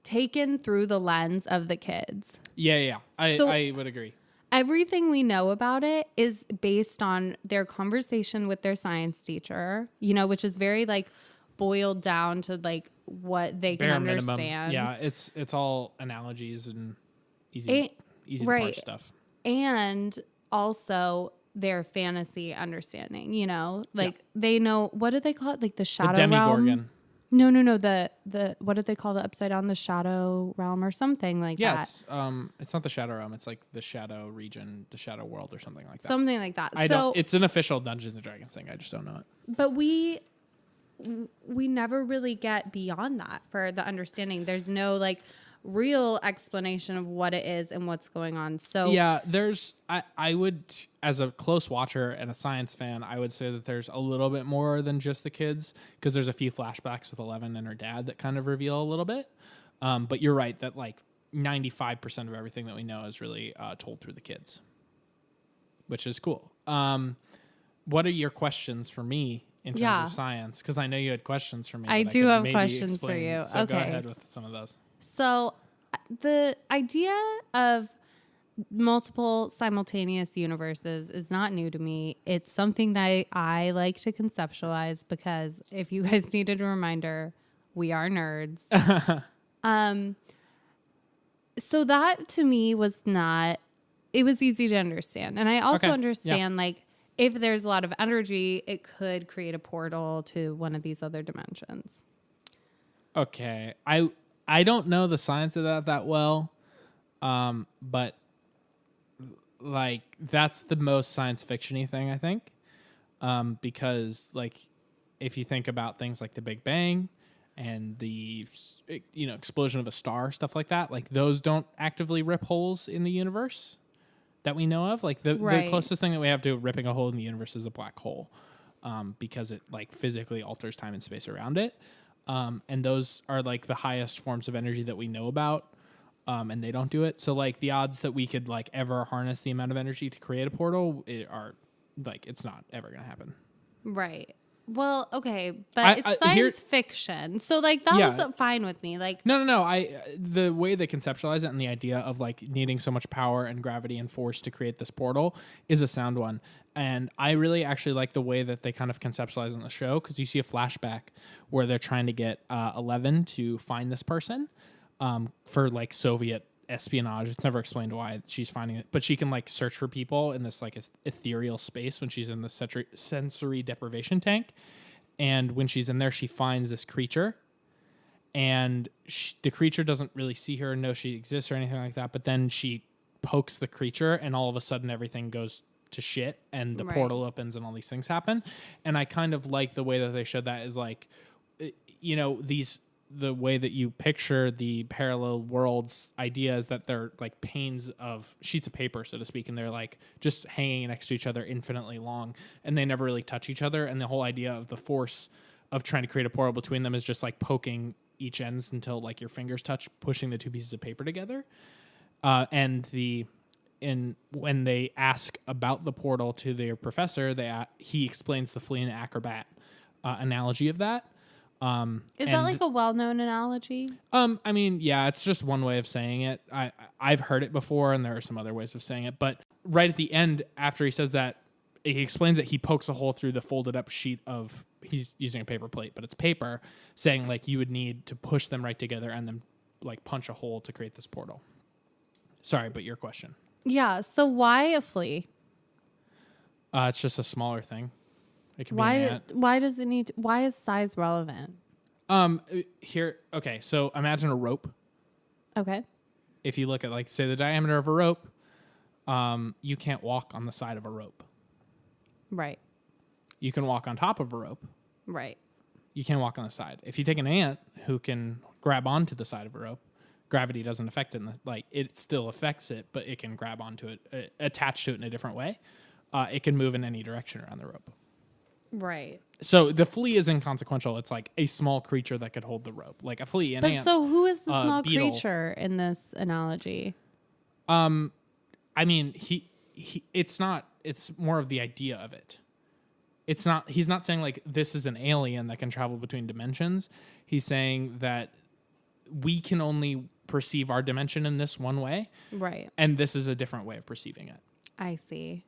taken through the lens of the kids. Yeah. I would agree. Everything we know about it is based on their conversation with their science teacher, you know, which is very like boiled down to like what they can understand. Yeah, it's all analogies and easy to parse stuff. And also their fantasy understanding, you know, like they know, what do they call it? Like the shadow the Demagorgon. realm. No. The what did they call the upside down? The shadow realm or something like that. Yeah, it's not the shadow realm. It's like the shadow region, the shadow world, or something like that. Something like that. It's an official Dungeons and Dragons thing. I just don't know it. But we never really get beyond that for the understanding. There's no like real explanation of what it is and what's going on. So yeah, I would, as a close watcher and a science fan, I would say that there's a little bit more than just the kids, because there's a few flashbacks with Eleven and her dad that kind of reveal a little bit. But you're right that like 95% of everything that we know is really told through the kids, which is cool. What are your questions for me in terms of science? Because I know you had questions for me. I do have questions for you. So go ahead with some of those. So the idea of multiple simultaneous universes is not new to me. It's something that I like to conceptualize because if you guys needed a reminder, we are nerds. So that to me was not, it was easy to understand. And I also understand like if there's a lot of energy, it could create a portal to one of these other dimensions. Okay. I don't know the science of that well, but like that's the most science fiction-y thing, I think. because like if you think about things like the Big Bang and the explosion of a star, stuff like that, like those don't actively rip holes in the universe that we know of. Like the closest thing that we have to ripping a hole in the universe is a black hole, because it like physically alters time and space around it. And those are like the highest forms of energy that we know about. And they don't do it. So like the odds that we could like ever harness the amount of energy to create a portal are like, it's not ever going to happen. Right. Well, okay, but it's science fiction, so like that was fine with me. Like, no. The way they conceptualize it and the idea of like needing so much power and gravity and force to create this portal is a sound one, and I really actually like the way that they kind of conceptualize on the show, because you see a flashback where they're trying to get 11 to find this person for like Soviet espionage. It's never explained why she's finding it, but she can like search for people in this like ethereal space when she's in the sensory deprivation tank. And when she's in there, she finds this creature, and the creature doesn't really see her and know she exists or anything like that. But then she pokes the creature, and all of a sudden everything goes to shit, and the portal opens, and all these things happen. And I kind of like the way that they showed that is like, the way that you picture the parallel worlds idea is that they're like panes of sheets of paper, so to speak, and they're like just hanging next to each other infinitely long, and they never really touch each other. And the whole idea of the force of trying to create a portal between them is just like poking each ends until like your fingers touch, pushing the two pieces of paper together. When they ask about the portal to their professor, he explains the flea and the acrobat analogy of that. Is that like a well-known analogy? I mean, yeah, it's just one way of saying it. I've heard it before, and there are some other ways of saying it. But right at the end, after he says that, he explains that he pokes a hole through the folded up sheet of, he's using a paper plate, but it's paper, saying like you would need to push them right together and then like punch a hole to create this portal. Sorry, but your question. Yeah. So why a flea? It's just a smaller thing. Why does it need? Why is size relevant? Okay, so imagine a rope. Okay. If you look at like say the diameter of a rope, you can't walk on the side of a rope. Right. You can walk on top of a rope. Right. You can't walk on the side. If you take an ant who can grab onto the side of a rope, gravity doesn't affect it. It still affects it, but it can grab onto it, attach to it in a different way. It can move in any direction around the rope. Right. So the flea is inconsequential. It's like a small creature that could hold the rope, like a flea, an ant. So who is the small beetle. creature in this analogy? I mean, it's not. It's more of the idea of it. It's not. He's not saying like this is an alien that can travel between dimensions. He's saying that we can only perceive our dimension in this one way, right? And this is a different way of perceiving it. I see.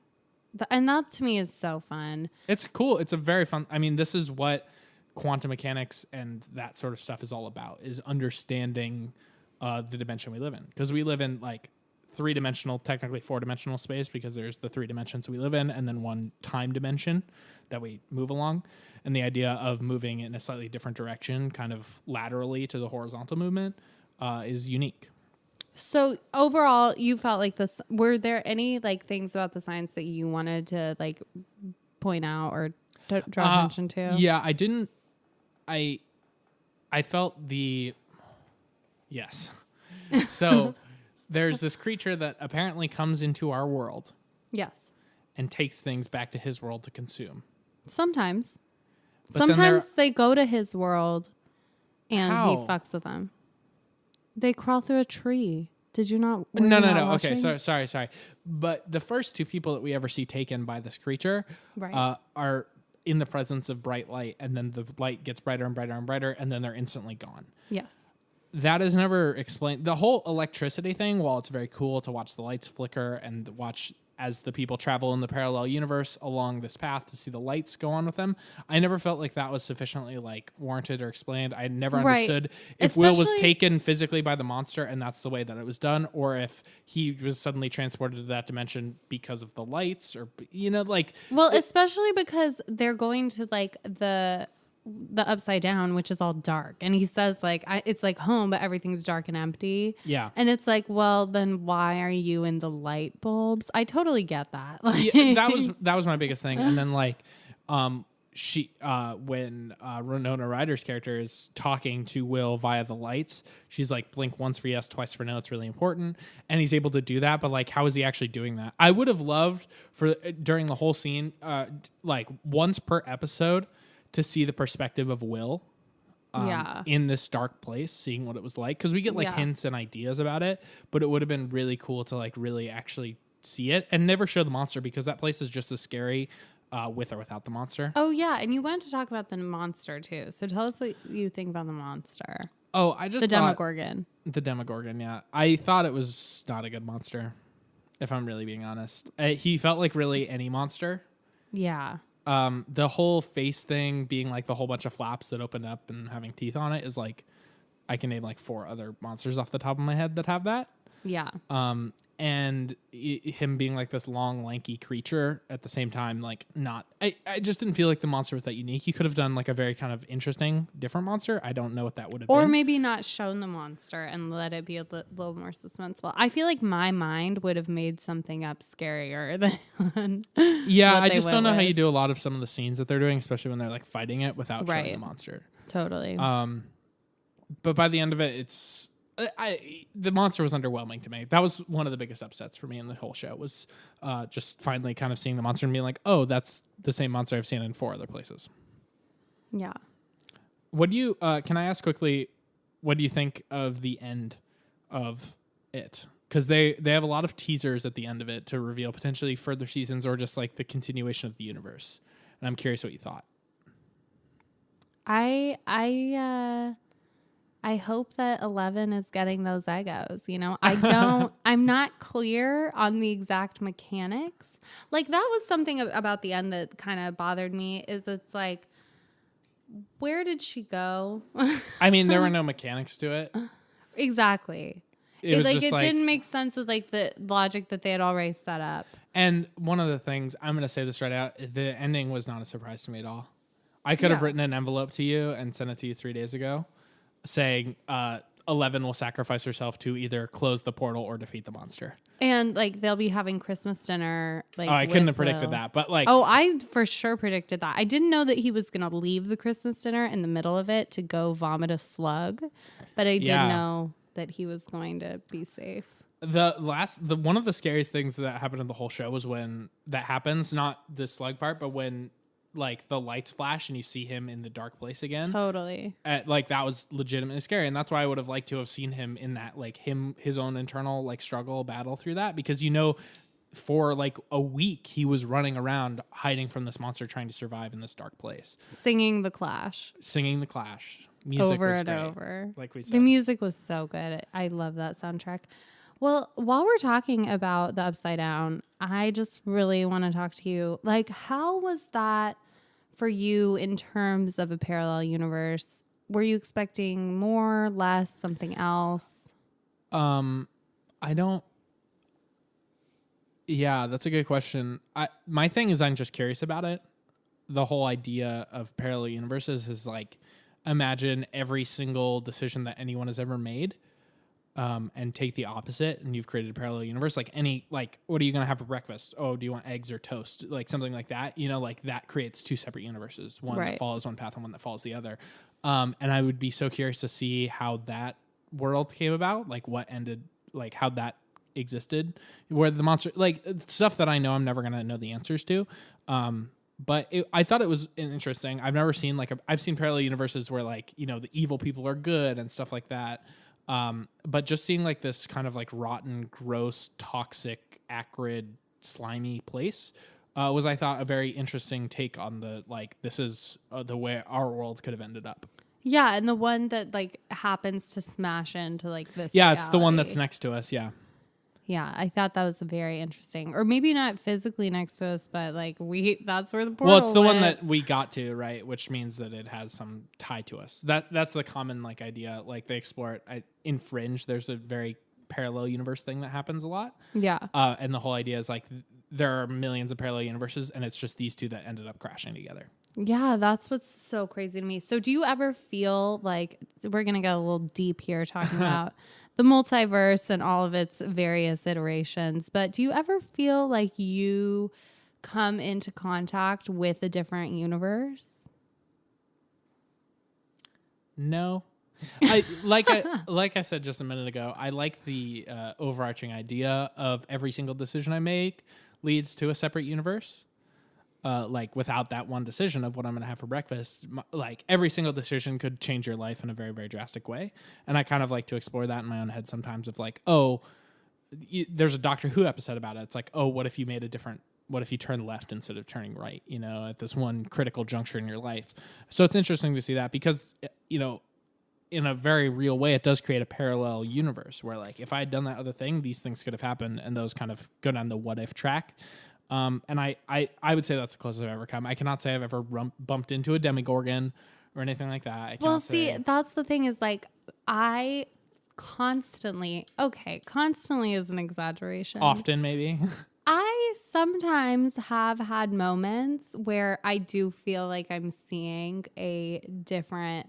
And that to me is so fun. It's cool. It's a very fun. I mean, this is what quantum mechanics and that sort of stuff is all about, is understanding the dimension we live in. Because we live in like 3-dimensional, technically 4-dimensional space, because there's the 3 dimensions we live in and then one time dimension that we move along. And the idea of moving in a slightly different direction, kind of laterally to the horizontal movement, is unique. So overall, you felt like this. Were there any like things about the science that you wanted to like point out or draw attention to? Yeah, I didn't. I felt yes. So there's this creature that apparently comes into our world. Yes. And takes things back to his world to consume. Sometimes. Sometimes they go to his world and he fucks with them. They crawl through a tree. Did you not? No. Okay, sorry. But the first 2 people that we ever see taken by this creature are in the presence of bright light, and then the light gets brighter and brighter and brighter, and then they're instantly gone. Yes. That is never explained. The whole electricity thing, while it's very cool to watch the lights flicker and watch as the people travel in the parallel universe along this path to see the lights go on with them, I never felt like that was sufficiently like warranted or explained. I never understood if Will was taken physically by the monster and that's the way that it was done, or if he was suddenly transported to that dimension because of the lights, or especially because they're going to like the upside down, which is all dark, and he says like it's like home, but everything's dark and empty. Yeah. And it's like, well, then why are you in the light bulbs? I totally get that. Yeah, that was my biggest thing. And then like She when Winona Ryder's character is talking to Will via the lights, she's like, blink once for yes, twice for no. It's really important, and he's able to do that. But like, how is he actually doing that? I would have loved for during the whole scene, like once per episode, to see the perspective of Will. In this dark place, seeing what it was like, because we get like hints and ideas about it, but it would have been really cool to like really actually see it and never show the monster, because that place is just as scary with or without the monster. Oh yeah, and you wanted to talk about the monster too. So tell us what you think about the monster. Oh, I just the Demagorgon. The Demagorgon, yeah. I thought it was not a good monster, if I'm really being honest. He felt like really any monster. Yeah. The whole face thing being like the whole bunch of flaps that opened up and having teeth on it is like, I can name like 4 other monsters off the top of my head that have that. Yeah. And him being like this long, lanky creature at the same time, like not, I just didn't feel like the monster was that unique. You could have done like a very kind of interesting, different monster. I don't know what that would have been. Or maybe not shown the monster and let it be a little more suspenseful. I feel like my mind would have made something up scarier than yeah, I just don't know how you do a lot of some of the scenes that they're doing, especially when they're like fighting it without showing the monster. Totally. But by the end of it, it's, the monster was underwhelming to me. That was one of the biggest upsets for me in the whole show, was just finally kind of seeing the monster and being like, oh, that's the same monster I've seen in 4 other places. Yeah. What do you, can I ask quickly, what do you think of the end of it? Because they have a lot of teasers at the end of it to reveal potentially further seasons or just like the continuation of the universe. And I'm curious what you thought. I hope that 11 is getting those Eggos, you know? I'm not clear on the exact mechanics. Like, that was something about the end that kind of bothered me, is it's like, where did she go? I mean, there were no mechanics to it. Exactly. It was like, just it didn't make sense with like the logic that they had already set up. And one of the things, I'm going to say this right out, the ending was not a surprise to me at all. I could have written an envelope to you and sent it to you 3 days ago saying 11 will sacrifice herself to either close the portal or defeat the monster. And like they'll be having Christmas dinner. Like, I couldn't have predicted that, but like, I for sure predicted that. I didn't know that he was gonna leave the Christmas dinner in the middle of it to go vomit a slug, but I did know that he was going to be safe. The one of the scariest things that happened in the whole show was when that happens, not the slug part, but when like the lights flash and you see him in the dark place again. Totally. Like that was legitimately scary. And that's why I would have liked to have seen him in that, like his own internal like struggle battle through that, because, you know, for like a week he was running around hiding from this monster, trying to survive in this dark place. Singing the Clash. Music over was and great, over. like we said. The music was so good. I love that soundtrack. Well, while we're talking about the Upside Down, I just really want to talk to you. Like, how was that for you in terms of a parallel universe? Were you expecting more, less, something else? Yeah, that's a good question. My thing is, I'm just curious about it. The whole idea of parallel universes is like, imagine every single decision that anyone has ever made. And take the opposite, and you've created a parallel universe. Like what are you going to have for breakfast? Oh, do you want eggs or toast? Like something like that, you know, like that creates 2 separate universes, one that follows one path and one that follows the other. And I would be so curious to see how that world came about, like what ended, like how that existed, where the monster, like stuff that I know I'm never going to know the answers to. But I thought it was interesting. I've never seen I've seen parallel universes where like, you know, the evil people are good and stuff like that. But just seeing like this kind of like rotten, gross, toxic, acrid, slimy place was, I thought, a very interesting take on the, like, this is the way our world could have ended up. Yeah, and the one that like happens to smash into like this. Yeah, reality. it's the one that's next to us. Yeah. Yeah, I thought that was very interesting. Or maybe not physically next to us, but like that's where the portal Well, it's the went. one that we got to, right? Which means that it has some tie to us. That's the common like idea. Like they explore it in Fringe. There's a very parallel universe thing that happens a lot. Yeah. And the whole idea is like there are millions of parallel universes, and it's just these 2 that ended up crashing together. Yeah, that's what's so crazy to me. So do you ever feel like, we're going to go a little deep here talking about the multiverse and all of its various iterations, but do you ever feel like you come into contact with a different universe? No. I said just a minute ago, I like the overarching idea of every single decision I make leads to a separate universe. Like without that one decision of what I'm going to have for breakfast, like every single decision could change your life in a very, very drastic way. And I kind of like to explore that in my own head sometimes of like, there's a Doctor Who episode about it. It's like, what if you what if you turn left instead of turning right, at this one critical juncture in your life? So it's interesting to see that because, in a very real way, it does create a parallel universe where like, if I had done that other thing, these things could have happened, and those kind of go down the what if track. And I would say that's the closest I've ever come. I cannot say I've ever bumped into a Demagorgon or anything like that. That's the thing is like, I constantly is an exaggeration. Often, maybe. I sometimes have had moments where I do feel like I'm seeing a different,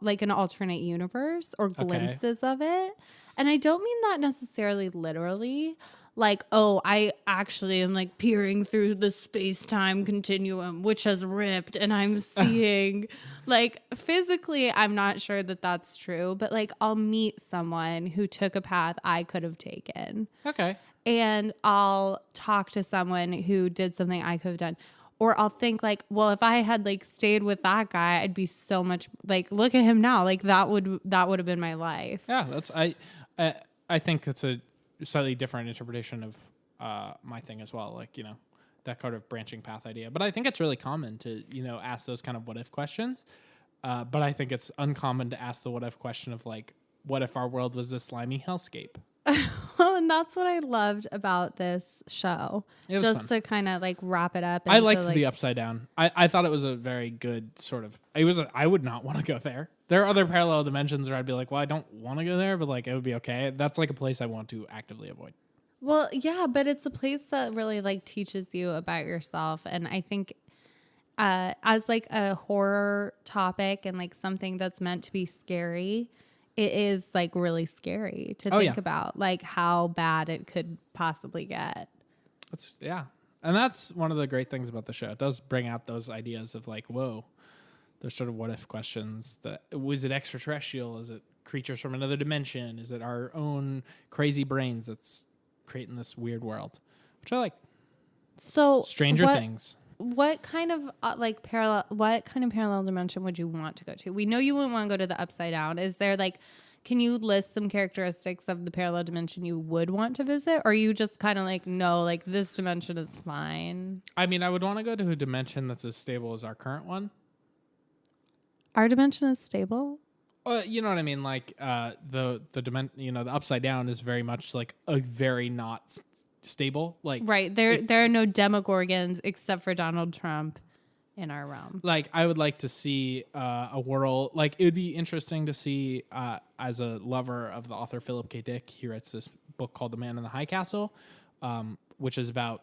like an alternate universe or glimpses of it. And I don't mean that necessarily literally. Like, I actually am like peering through the space-time continuum, which has ripped, and I'm seeing, like, physically, I'm not sure that that's true, but like, I'll meet someone who took a path I could have taken. Okay. And I'll talk to someone who did something I could have done. Or I'll think like, well, if I had like stayed with that guy, I'd be so much like, look at him now. Like that would have been my life. Yeah, I think it's a slightly different interpretation of my thing as well. Like, that kind of branching path idea. But I think it's really common to, ask those kind of what if questions. But I think it's uncommon to ask the what if question of like, what if our world was a slimy hellscape? Well, and that's what I loved about this show. Just fun. To kind of like wrap it up. I liked the upside down. I thought it was a very good sort of. I would not want to go there. There are other parallel dimensions where I'd be like, well, I don't want to go there, but like it would be okay. That's like a place I want to actively avoid. Well, yeah, but it's a place that really like teaches you about yourself, and I think as like a horror topic and like something that's meant to be scary. It is like really scary to think about, like how bad it could possibly get. And that's one of the great things about the show. It does bring out those ideas of like, whoa, there's sort of what if questions. Was it extraterrestrial? Is it creatures from another dimension? Is it our own crazy brains that's creating this weird world? Which I like. So Stranger Things. What kind of parallel dimension would you want to go to? We know you wouldn't want to go to the upside down. Is there like, can you list some characteristics of the parallel dimension you would want to visit? Or are you just kind of like, no, like this dimension is fine? I mean, I would want to go to a dimension that's as stable as our current one. Our dimension is stable? You know what I mean? Like the dimension, the upside down is very much like a very not stable, like right there are no Demagorgons except for Donald Trump in our realm. Like I would like to see a world, like it would be interesting to see as a lover of the author Philip K. Dick. He writes this book called The Man in the High Castle, which is about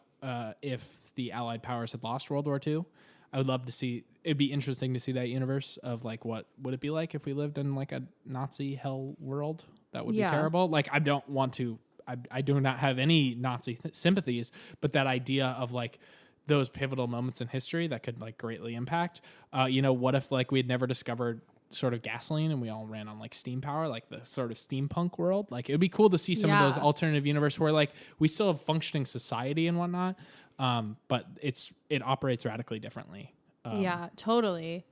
if the Allied powers had lost World War II. I would love to see. It'd be interesting to see that universe of like what would it be like if we lived in like a Nazi hell world. That would be terrible. Like I don't want to. I do not have any Nazi sympathies, but that idea of like those pivotal moments in history that could like greatly impact, what if like we had never discovered sort of gasoline and we all ran on like steam power, like the sort of steampunk world. Like it would be cool to see some of those alternative universe where like we still have functioning society and whatnot. But it operates radically differently. Yeah, totally.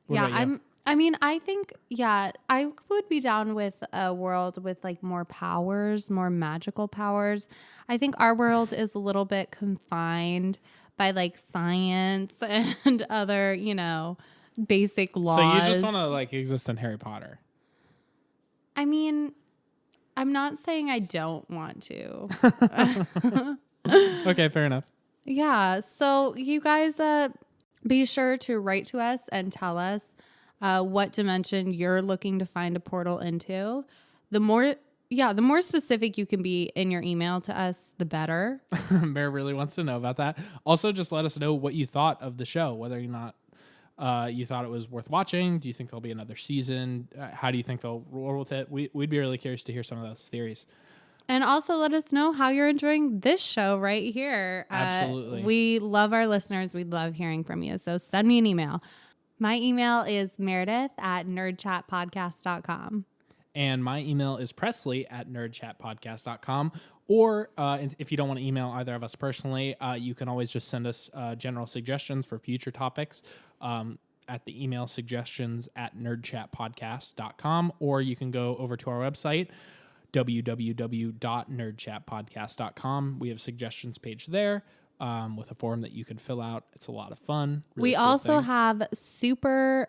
Yeah. I think, I would be down with a world with like more powers, more magical powers. I think our world is a little bit confined by like science and other, basic laws. So you just want to like exist in Harry Potter? I mean, I'm not saying I don't want to. Okay, fair enough. Yeah. So you guys be sure to write to us and tell us what dimension you're looking to find a portal into. The more specific you can be in your email to us, the better. Bear really wants to know about that. Also, just let us know what you thought of the show, whether or not you thought it was worth watching. Do you think there'll be another season? How do you think they'll roll with it? We'd be really curious to hear some of those theories. And also let us know how you're enjoying this show right here. Absolutely. We love our listeners. We love hearing from you. So send me an email. My email is meredith@nerdchatpodcast.com. And my email is presley@nerdchatpodcast.com. Or if you don't want to email either of us personally, you can always just send us general suggestions for future topics at the email suggestions@nerdchatpodcast.com. Or you can go over to our website, www.nerdchatpodcast.com. We have a suggestions page there with a form that you can fill out. It's a lot of fun. Really We cool also thing. have super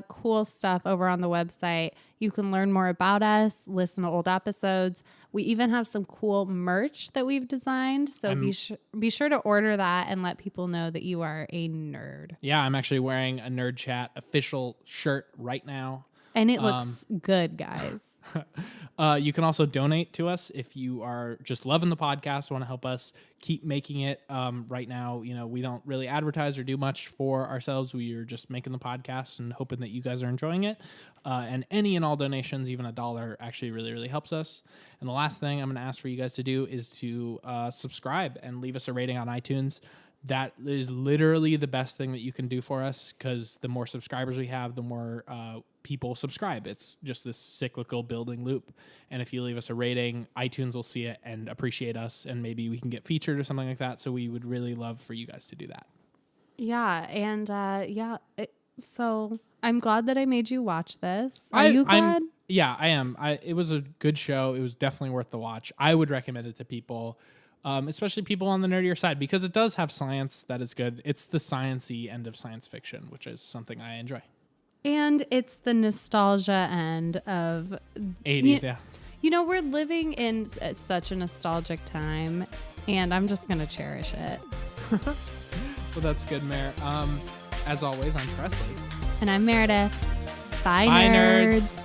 cool stuff over on the website. You can learn more about us, listen to old episodes. We even have some cool merch that we've designed. So be sure to order that and let people know that you are a nerd. Yeah, I'm actually wearing a Nerd Chat official shirt right now. And it looks good, guys. You can also donate to us if you are just loving the podcast, want to help us keep making it. Right now, we don't really advertise or do much for ourselves. We are just making the podcast and hoping that you guys are enjoying it. And any and all donations, even $1, actually really, really helps us. And the last thing I'm going to ask for you guys to do is to subscribe and leave us a rating on iTunes. That is literally the best thing that you can do for us, because the more subscribers we have, the more people subscribe. It's just this cyclical building loop. And if you leave us a rating, iTunes will see it and appreciate us, and maybe we can get featured or something like that. So we would really love for you guys to do that. Yeah. And so I'm glad that I made you watch this. Are you glad? Yeah, I am. It was a good show. It was definitely worth the watch. I would recommend it to people. Especially people on the nerdier side, because it does have science that is good. It's the science-y end of science fiction, which is something I enjoy. And it's the nostalgia end of 80s, yeah. We're living in such a nostalgic time, and I'm just going to cherish it. Well, that's good, Mer. As always, I'm Presley. And I'm Meredith. Bye Bye, nerds. nerds.